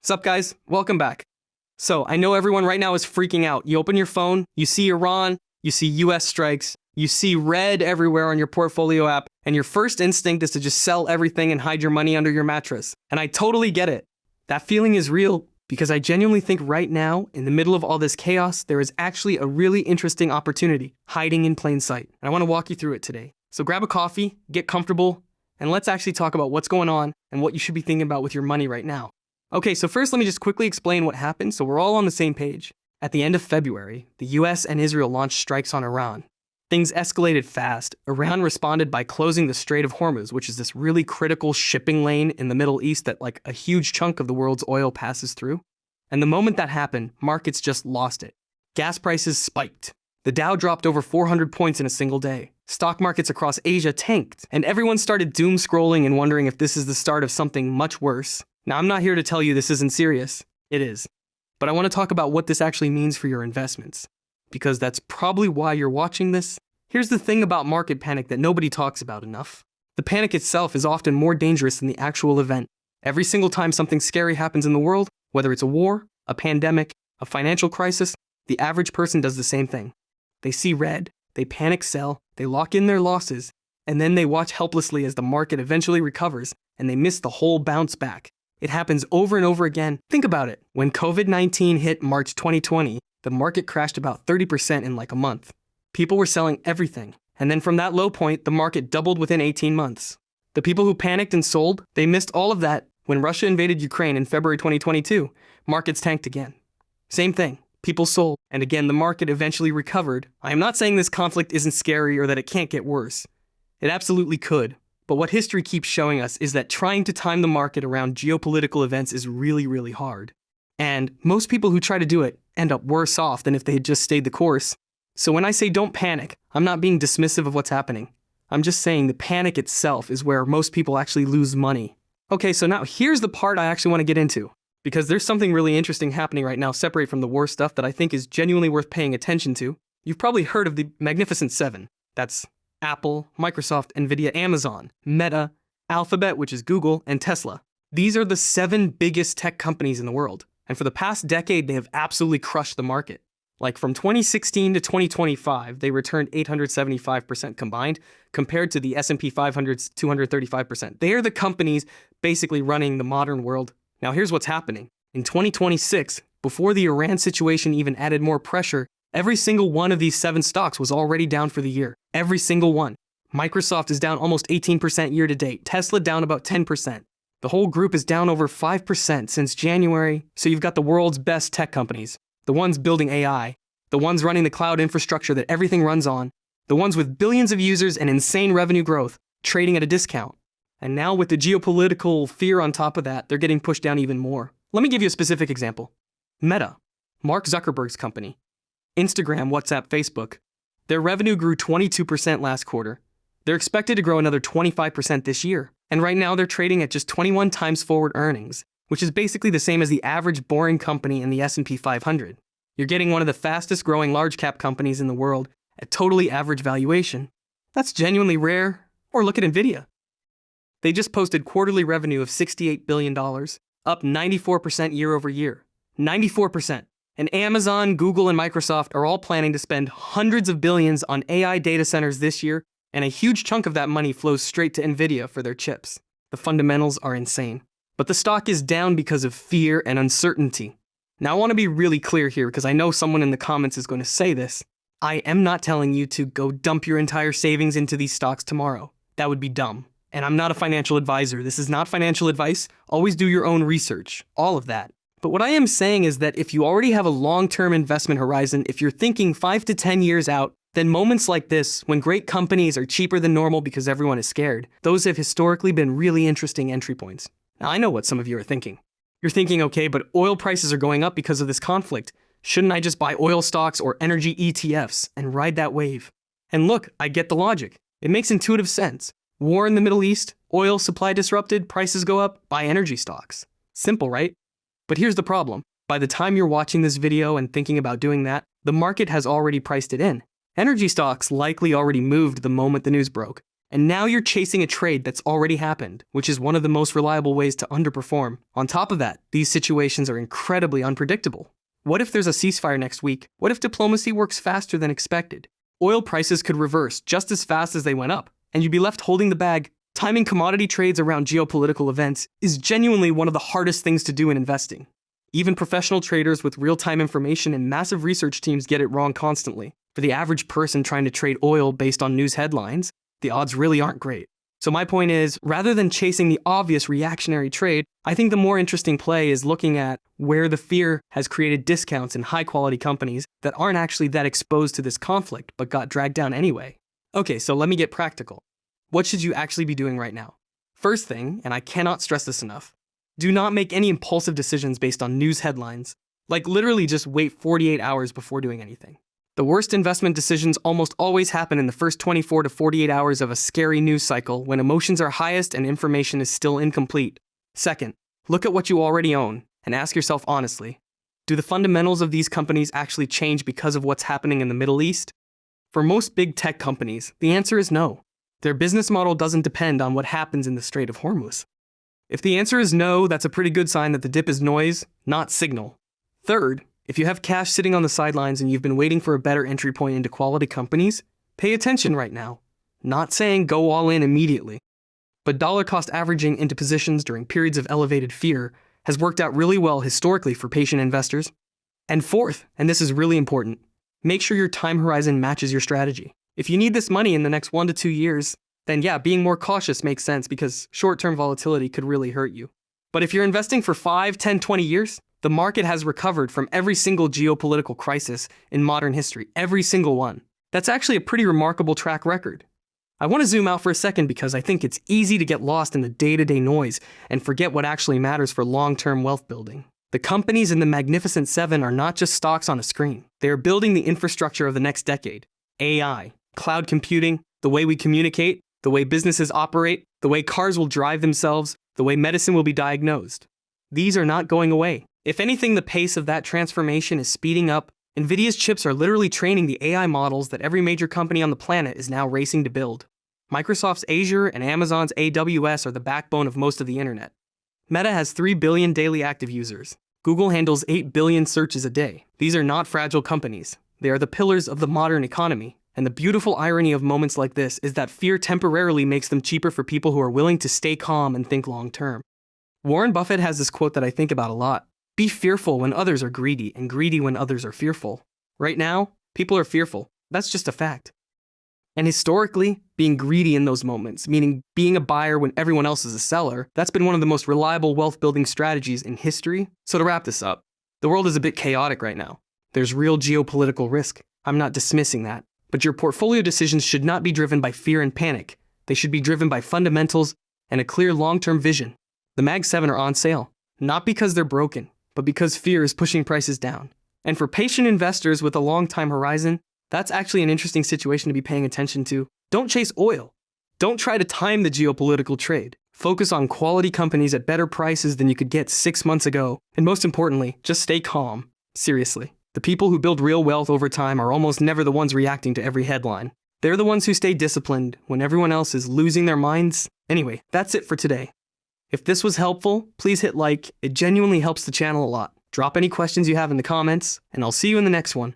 What's up, guys? Welcome back. So, I know everyone right now is freaking out. You open your phone, you see Iran, you see US strikes, you see red everywhere on your portfolio app, and your first instinct is to just sell everything and hide your money under your mattress. And I totally get it. That feeling is real because I genuinely think right now, in the middle of all this chaos, there is actually a really interesting opportunity hiding in plain sight. And I want to walk you through it today. So grab a coffee, get comfortable, and let's actually talk about what's going on and what you should be thinking about with your money right now. Okay, so first let me just quickly explain what happened so we're all on the same page. At the end of February, the US and Israel launched strikes on Iran. Things escalated fast. Iran responded by closing the Strait of Hormuz, which is this really critical shipping lane in the Middle East that like a huge chunk of the world's oil passes through. And the moment that happened, markets just lost it. Gas prices spiked. The Dow dropped over 400 points in a single day. Stock markets across Asia tanked, and everyone started doom scrolling and wondering if this is the start of something much worse. Now, I'm not here to tell you this isn't serious. It is. But I want to talk about what this actually means for your investments, because that's probably why you're watching this. Here's the thing about market panic that nobody talks about enough. The panic itself is often more dangerous than the actual event. Every single time something scary happens in the world, whether it's a war, a pandemic, a financial crisis, the average person does the same thing. They see red, they panic sell, they lock in their losses, and then they watch helplessly as the market eventually recovers and they miss the whole bounce back. It happens over and over again. Think about it. When COVID-19 hit March 2020, the market crashed about 30% in like a month. People were selling everything. And then from that low point, the market doubled within 18 months. The people who panicked and sold, they missed all of that. When Russia invaded Ukraine in February 2022, markets tanked again. Same thing. People sold. And again, the market eventually recovered. I am not saying this conflict isn't scary or that it can't get worse. It absolutely could. But what history keeps showing us is that trying to time the market around geopolitical events is really, really hard. And most people who try to do it end up worse off than if they had just stayed the course. So when I say don't panic, I'm not being dismissive of what's happening. I'm just saying the panic itself is where most people actually lose money. Okay, so now here's the part I actually want to get into, because there's something really interesting happening right now separate from the war stuff that I think is genuinely worth paying attention to. You've probably heard of the Magnificent Seven. That's Apple, Microsoft, Nvidia, Amazon, Meta, Alphabet, which is Google, and Tesla. These are the 7 biggest tech companies in the world. And for the past decade, they have absolutely crushed the market. Like from 2016 to 2025, they returned 875% combined, compared to the S&P 500's 235%. They are the companies basically running the modern world. Now here's what's happening. In 2026, before the Iran situation even added more pressure, every single one of these 7 stocks was already down for the year. Every single one. Microsoft is down almost 18% year to date. Tesla down about 10%. The whole group is down over 5% since January. So you've got the world's best tech companies. The ones building AI. The ones running the cloud infrastructure that everything runs on. The ones with billions of users and insane revenue growth, trading at a discount. And now with the geopolitical fear on top of that, they're getting pushed down even more. Let me give you a specific example. Meta, Mark Zuckerberg's company. Instagram, WhatsApp, Facebook. Their revenue grew 22% last quarter. They're expected to grow another 25% this year. And right now they're trading at just 21 times forward earnings, which is basically the same as the average boring company in the S&P 500. You're getting one of the fastest growing large cap companies in the world at totally average valuation. That's genuinely rare. Or look at Nvidia. They just posted quarterly revenue of $68 billion, up 94% year over year. 94%. And Amazon, Google, and Microsoft are all planning to spend hundreds of billions on AI data centers this year, and a huge chunk of that money flows straight to Nvidia for their chips. The fundamentals are insane. But the stock is down because of fear and uncertainty. Now I want to be really clear here because I know someone in the comments is going to say this. I am not telling you to go dump your entire savings into these stocks tomorrow. That would be dumb. And I'm not a financial advisor. This is not financial advice. Always do your own research. All of that. But what I am saying is that if you already have a long-term investment horizon, if you're thinking 5 to 10 years out, then moments like this, when great companies are cheaper than normal because everyone is scared, those have historically been really interesting entry points. Now, I know what some of you are thinking. You're thinking, okay, but oil prices are going up because of this conflict. Shouldn't I just buy oil stocks or energy ETFs and ride that wave? And look, I get the logic. It makes intuitive sense. War in the Middle East, oil supply disrupted, prices go up, buy energy stocks. Simple, right? But here's the problem. By the time you're watching this video and thinking about doing that, the market has already priced it in. Energy stocks likely already moved the moment the news broke. And now you're chasing a trade that's already happened, which is one of the most reliable ways to underperform. On top of that, these situations are incredibly unpredictable. What if there's a ceasefire next week? What if diplomacy works faster than expected? Oil prices could reverse just as fast as they went up, and you'd be left holding the bag. Timing commodity trades around geopolitical events is genuinely one of the hardest things to do in investing. Even professional traders with real-time information and massive research teams get it wrong constantly. For the average person trying to trade oil based on news headlines, the odds really aren't great. So my point is, rather than chasing the obvious reactionary trade, I think the more interesting play is looking at where the fear has created discounts in high-quality companies that aren't actually that exposed to this conflict but got dragged down anyway. Okay, so let me get practical. What should you actually be doing right now? First thing, and I cannot stress this enough, do not make any impulsive decisions based on news headlines. Like literally just wait 48 hours before doing anything. The worst investment decisions almost always happen in the first 24 to 48 hours of a scary news cycle when emotions are highest and information is still incomplete. Second, look at what you already own and ask yourself honestly, do the fundamentals of these companies actually change because of what's happening in the Middle East? For most big tech companies, the answer is no. Their business model doesn't depend on what happens in the Strait of Hormuz. If the answer is no, that's a pretty good sign that the dip is noise, not signal. Third, if you have cash sitting on the sidelines and you've been waiting for a better entry point into quality companies, pay attention right now. Not saying go all in immediately, but dollar cost averaging into positions during periods of elevated fear has worked out really well historically for patient investors. And fourth, and this is really important, make sure your time horizon matches your strategy. If you need this money in the next 1 to 2 years, then yeah, being more cautious makes sense because short-term volatility could really hurt you. But if you're investing for 5, 10, 20 years, the market has recovered from every single geopolitical crisis in modern history, every single one. That's actually a pretty remarkable track record. I want to zoom out for a second because I think it's easy to get lost in the day-to-day noise and forget what actually matters for long-term wealth building. The companies in the Magnificent Seven are not just stocks on a screen. They are building the infrastructure of the next decade. AI, cloud computing, the way we communicate, the way businesses operate, the way cars will drive themselves, the way medicine will be diagnosed. These are not going away. If anything, the pace of that transformation is speeding up. NVIDIA's chips are literally training the AI models that every major company on the planet is now racing to build. Microsoft's Azure and Amazon's AWS are the backbone of most of the internet. Meta has 3 billion daily active users. Google handles 8 billion searches a day. These are not fragile companies. They are the pillars of the modern economy. And the beautiful irony of moments like this is that fear temporarily makes them cheaper for people who are willing to stay calm and think long term. Warren Buffett has this quote that I think about a lot. Be fearful when others are greedy, and greedy when others are fearful. Right now, people are fearful. That's just a fact. And historically, being greedy in those moments, meaning being a buyer when everyone else is a seller, that's been one of the most reliable wealth-building strategies in history. So to wrap this up, the world is a bit chaotic right now. There's real geopolitical risk. I'm not dismissing that. But your portfolio decisions should not be driven by fear and panic. They should be driven by fundamentals and a clear long-term vision. The Mag 7 are on sale, not because they're broken, but because fear is pushing prices down. And for patient investors with a long time horizon, that's actually an interesting situation to be paying attention to. Don't chase oil. Don't try to time the geopolitical trade. Focus on quality companies at better prices than you could get 6 months ago. And most importantly, just stay calm. Seriously. The people who build real wealth over time are almost never the ones reacting to every headline. They're the ones who stay disciplined when everyone else is losing their minds. Anyway, that's it for today. If this was helpful, please hit like. It genuinely helps the channel a lot. Drop any questions you have in the comments, and I'll see you in the next one.